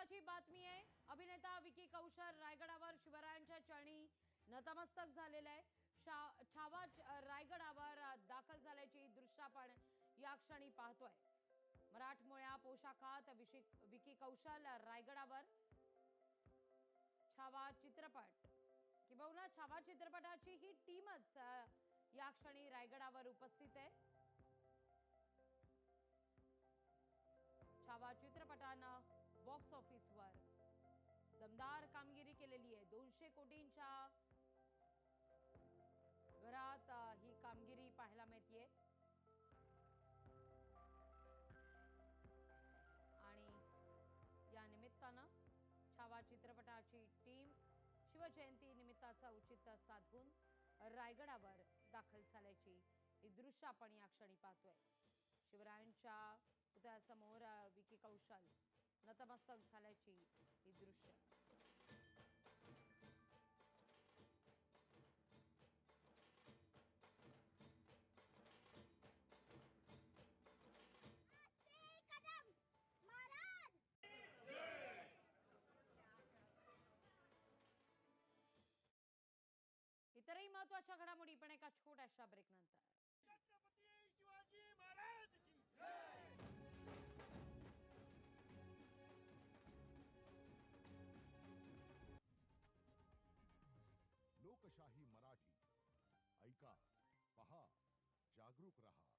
महत्वाची बातमी आहे। अभिनेता विकी कौशल रायगडावर शिवरायांच्या चरणी नतमस्तक झालेला आहे। छावा रायगडावर दाखल झाल्याची दृश्य आपण या क्षणी पाहतोय। मराठमोळ्या पोशाखात विकी कौशल रायगडावर छावा चित्रपट किंवा छावा चित्रपटाची ही टीमच या क्षणी रायगडावर उपस्थित आहे। छावा चित्रपटानं बॉक्स ऑफिसवर दमदार कामगिरी केलेली आहे। 200 कोटींच्या घरात ही कामगिरी पाहायला मिळते आणि या निमित्तानं छावा चित्रपटाची टीम शिवजयंती निमित्ताचं औचित्य साधून रायगडावर दाखल झाल्याची ही दृश्य आपण या क्षणी पाहतोय। शिवरायांच्या पुतळ्यासमोर विकी कौशल नतमस्तक झाल्याची ही दृश्य। इतरही महत्त्वाच्या घडामोडी पण एका छोट्याशा ब्रेक नंतर। छत्रपती शिवाजी महाराज की लोकशाही मराठी ऐका, पहा, जागरूक रहा।